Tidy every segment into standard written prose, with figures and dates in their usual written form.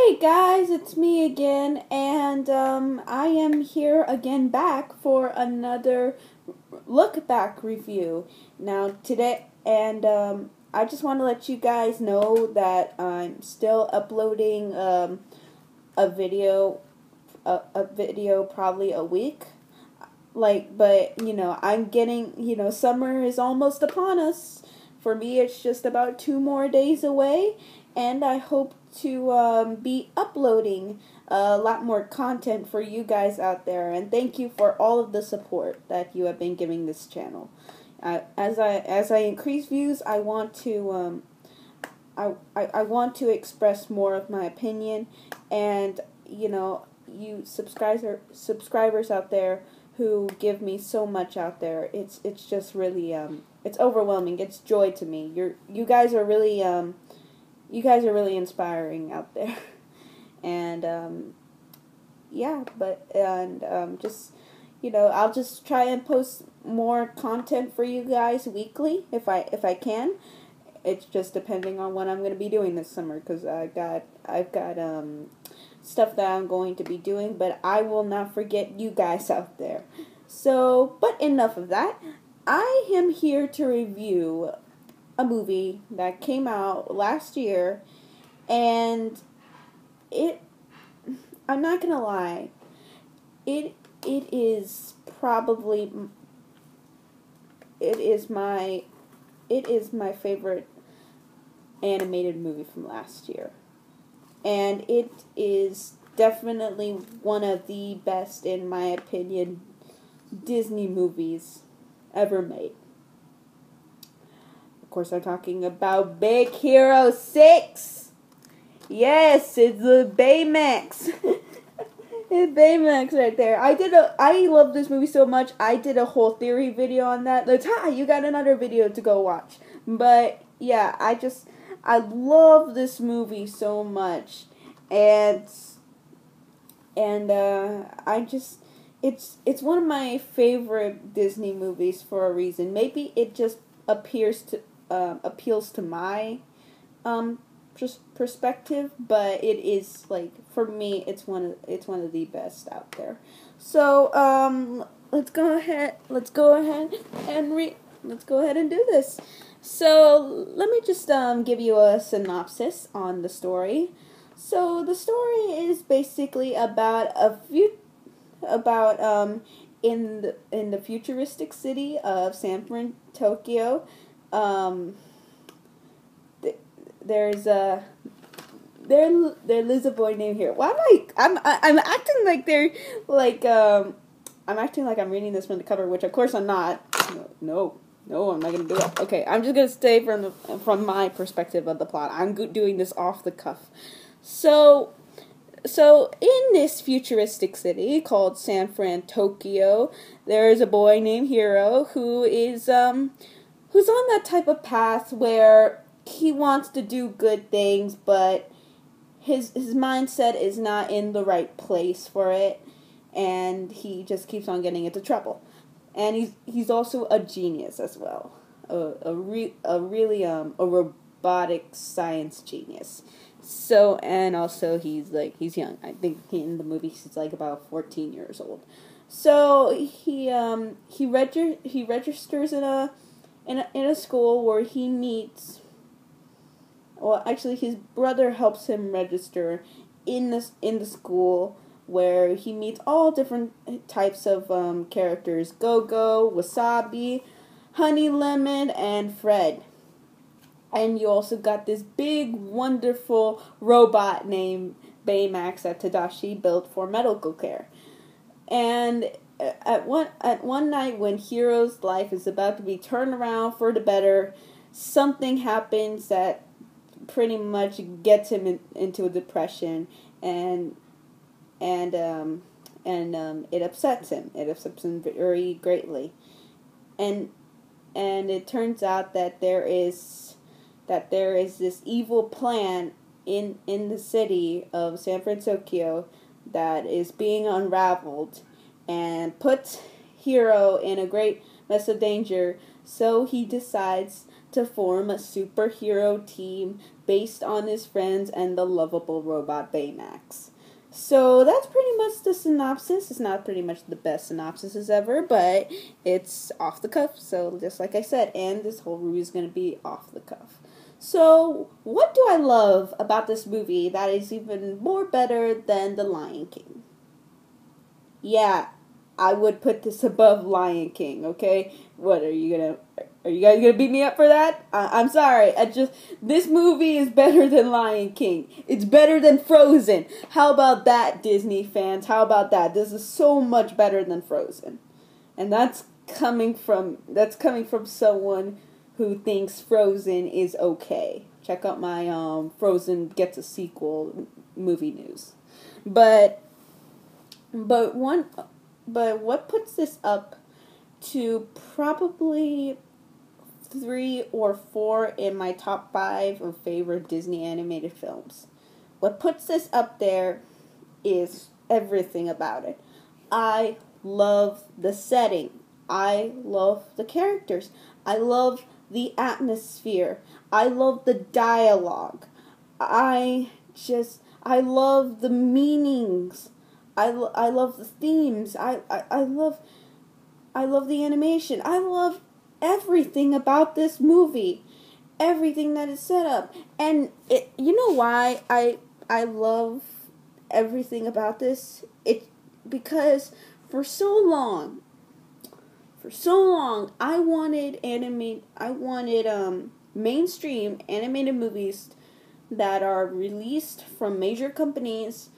Hey guys, it's me again, and I am here again back for another look back review. Now today, and I just want to let you guys know that I'm still uploading a video, a video probably a week. But I'm getting, summer is almost upon us. For me, it's just about 2 more days away, and I hope to be uploading a lot more content for you guys out there. And thank you for all of the support that you have been giving this channel. As I increase views, I want to I want to express more of my opinion, and you subscribers out there who give me so much out there. It's just really it's overwhelming. It's joy to me. You guys are really inspiring out there. And just I'll just try and post more content for you guys weekly if I can. It's just depending on what I'm going to be doing this summer, because I've got stuff that I'm going to be doing, but I will not forget you guys out there. So, but enough of that. I am here to review a movie that came out last year, and I'm not gonna lie, it is my favorite animated movie from last year. And it is definitely one of the best, in my opinion, Disney movies ever made. Of course, I'm talking about Big Hero 6. Yes, it's the Baymax. It's Baymax right there. I love this movie so much. I did a whole theory video on that. You got another video to go watch. But yeah, I love this movie so much, and it's one of my favorite Disney movies for a reason. Maybe it just appeals to my perspective, but it is, for me, it's one of the best out there. So let's go ahead and do this. So let me just give you a synopsis on the story. So the story is basically about in the futuristic city of San Fran, Tokyo. There lives a boy named Hero. I'm acting like I'm reading this from the cover, which of course I'm not. No, I'm not gonna do it. Okay, I'm just gonna stay from my perspective of the plot. I'm doing this off the cuff. So in this futuristic city called San Fran, Tokyo, there is a boy named Hero who is who's on that type of path where he wants to do good things, but his mindset is not in the right place for it, and he just keeps on getting into trouble. And he's also a genius as well, a robotic science genius. So, and also he's young. I think in the movie he's about 14 years old. So he registers in a school where he meets. Well, actually, his brother helps him register in the school, where he meets all different types of characters: Go-Go, Wasabi, Honey Lemon, and Fred. And you also got this big, wonderful robot named Baymax that Tadashi built for medical care. And at one night, when Hero's life is about to be turned around for the better, something happens that pretty much gets him into a depression, and it upsets him. It upsets him very greatly, and it turns out that there is this evil plan in the city of San Francisco that is being unraveled and puts Hero in a great mess of danger. So he decides to form a superhero team based on his friends and the lovable robot Baymax. So that's pretty much the synopsis. It's not pretty much the best synopsis ever, but it's off the cuff, so just like I said, and this whole review is going to be off the cuff. So, what do I love about this movie that is even more better than The Lion King? Yeah, I would put this above Lion King, okay? What, are you guys gonna beat me up for that? I'm sorry, this movie is better than Lion King. It's better than Frozen. How about that, Disney fans? How about that? This is so much better than Frozen. And that's coming from someone who thinks Frozen is okay. Check out my Frozen gets a sequel movie news. But what puts this up to probably 3 or 4 in my top 5 of favorite Disney animated films. What puts this up there is everything about it. I love the setting. I love the characters. I love the atmosphere. I love the dialogue. I love the meanings. I love the themes. I love the animation. I love everything about this movie. Everything that is set up. And you know why I love everything about this? Because for so long I wanted mainstream animated movies that are released from major companies.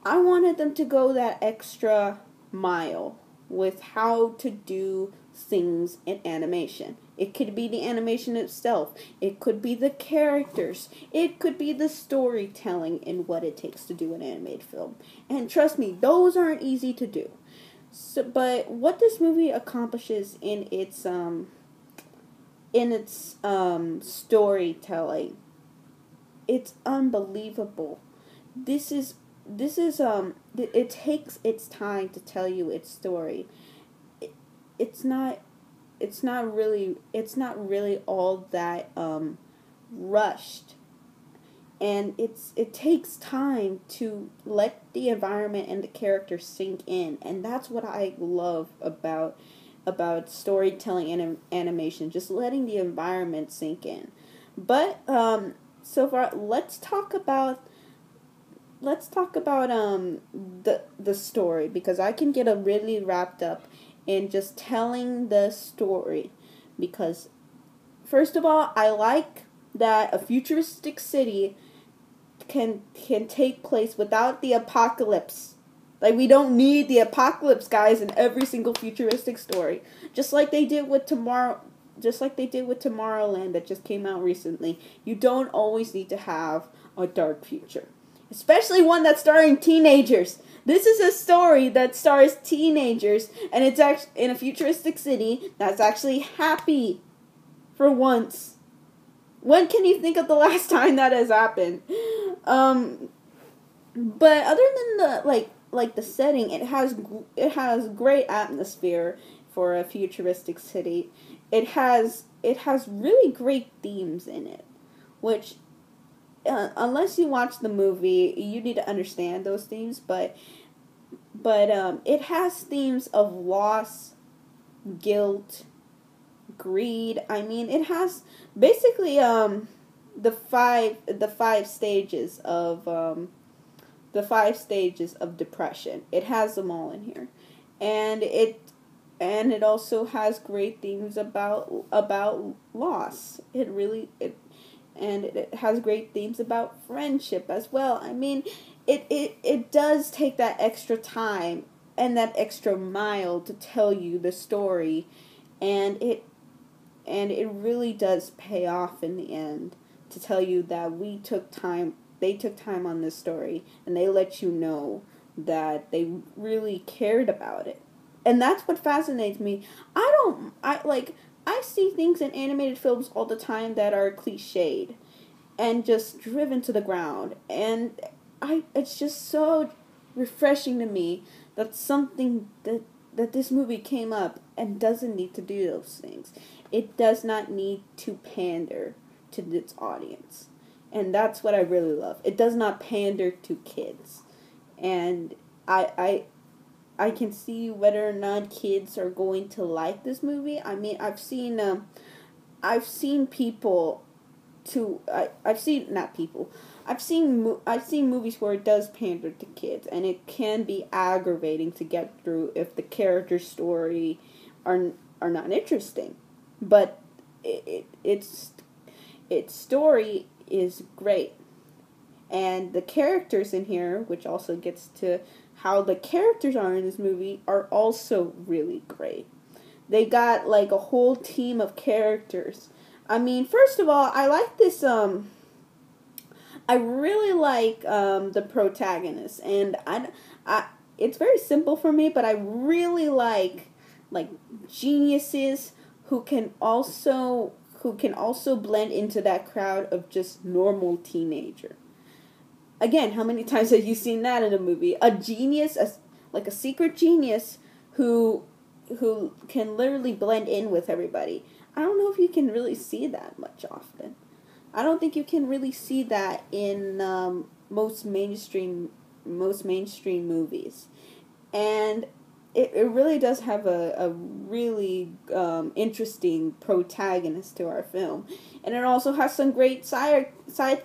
I wanted them to go that extra mile with how to do things in animation. It could be the animation itself. It could be the characters. It could be the storytelling and what it takes to do an animated film. And trust me, those aren't easy to do. So, but what this movie accomplishes in its storytelling, it's unbelievable. It takes its time to tell you its story. It's not really all that rushed, and it takes time to let the environment and the characters sink in, and that's what I love about storytelling and animation, just letting the environment sink in. But so far, let's talk about the story, because I can get really wrapped up in just telling the story. Because first of all, I like that a futuristic city can take place without the apocalypse. Like, we don't need the apocalypse, guys, in every single futuristic story. Just like they did with Tomorrowland that just came out recently. You don't always need to have a dark future. Especially one that's starring teenagers. This is a story that stars teenagers, and it's actually in a futuristic city that's actually happy for once. When can you think of the last time that has happened? But other than the the setting, it has great atmosphere for a futuristic city. It has really great themes in it, which unless you watch the movie, you need to understand those themes. But it has themes of loss, guilt, greed. I mean, it has basically the five stages of depression. It has them all in here, and it also has great themes about loss. And it has great themes about friendship as well. I mean, it does take that extra time and that extra mile to tell you the story, and it really does pay off in the end to tell you that they took time on this story, and they let you know that they really cared about it. And that's what fascinates me. I see things in animated films all the time that are cliched and just driven to the ground. And it's just so refreshing to me that something that this movie came up and doesn't need to do those things. It does not need to pander to its audience. And that's what I really love. It does not pander to kids. And I can see whether or not kids are going to like this movie. I mean, I've seen people I've seen not people. I've seen movies where it does pander to kids, and it can be aggravating to get through if the character story are not interesting. But its story is great, and the characters in here, which also gets to how the characters are in this movie, are also really great. They got like a whole team of characters. I mean, first of all, I like this, I really like, the protagonist, and it's very simple for me, but I really like geniuses who can also blend into that crowd of just normal teenager. Again, how many times have you seen that in a movie? A genius, like a secret genius who can literally blend in with everybody. I don't know if you can really see that much often. I don't think you can really see that in most mainstream movies. And it really does have a really interesting protagonist to our film. And it also has some great side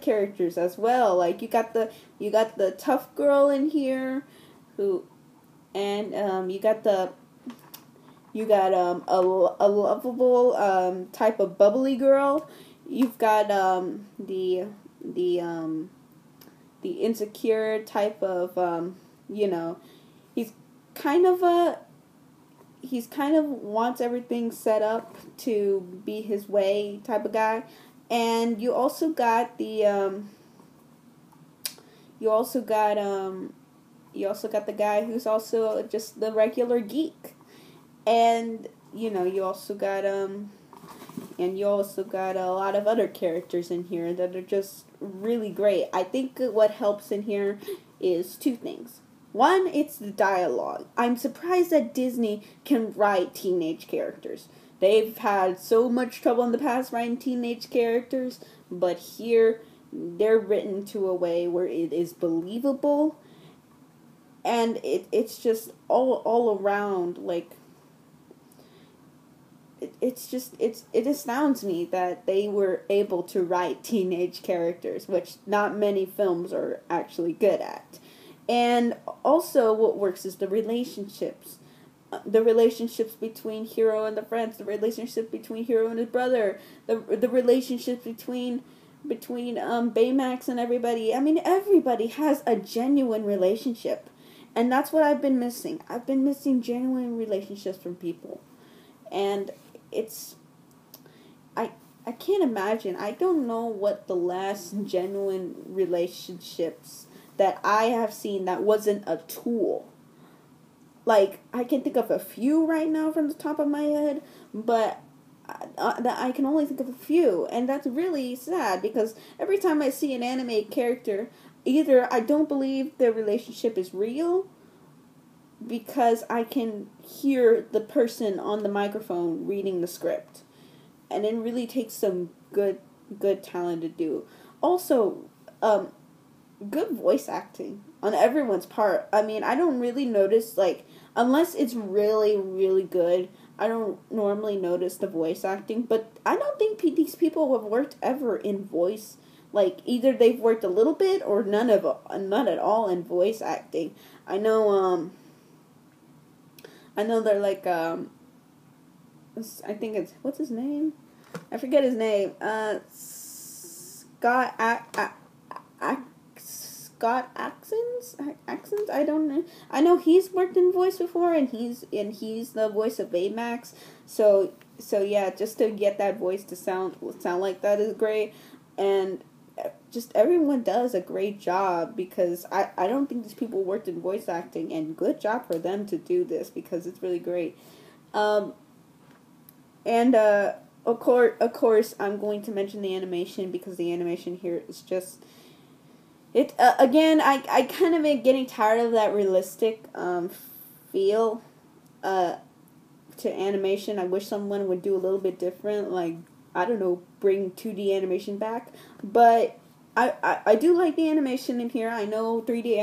characters as well. Like you got the tough girl in here and you got a lovable type of bubbly girl. You've got the insecure type of he's kind of wants everything set up to be his way type of guy. And you also got the guy who's also just the regular geek. And you also got a lot of other characters in here that are just really great. I think what helps in here is two things. One, it's the dialogue. I'm surprised that Disney can write teenage characters. They've had so much trouble in the past writing teenage characters, but here they're written to a way where it is believable, and it's just all around like. It astounds me that they were able to write teenage characters, which not many films are actually good at. And also what works is the relationships. The relationships between Hero and the friends, the relationship between Hero and his brother, the relationships between Baymax and everybody. I mean, everybody has a genuine relationship. And that's what I've been missing. I've been missing genuine relationships from people. And I can't imagine. I don't know what the last genuine relationships that I have seen that wasn't a tool. Like, I can think of a few right now from the top of my head, but I can only think of a few. And that's really sad, because every time I see an anime character, either I don't believe their relationship is real, because I can hear the person on the microphone reading the script. And it really takes some good talent to do. Also, good voice acting on everyone's part. I mean, I don't really notice, like, unless it's really, really good, I don't normally notice the voice acting. But I don't think these people have worked ever in voice. Like, either they've worked a little bit or none at all in voice acting. I know they're like, I think it's, what's his name? I forget his name. Scott Axons? I don't know. I know he's worked in voice before, and he's the voice of Baymax. So yeah, just to get that voice to sound like that is great. And just everyone does a great job, because I don't think these people worked in voice acting, and good job for them to do this, because it's really great. Of course, I'm going to mention the animation, because the animation here is just, again, I kind of am getting tired of that realistic feel. to animation. I wish someone would do a little bit different, like, I don't know, bring 2D animation back. But I do like the animation in here. I know 3D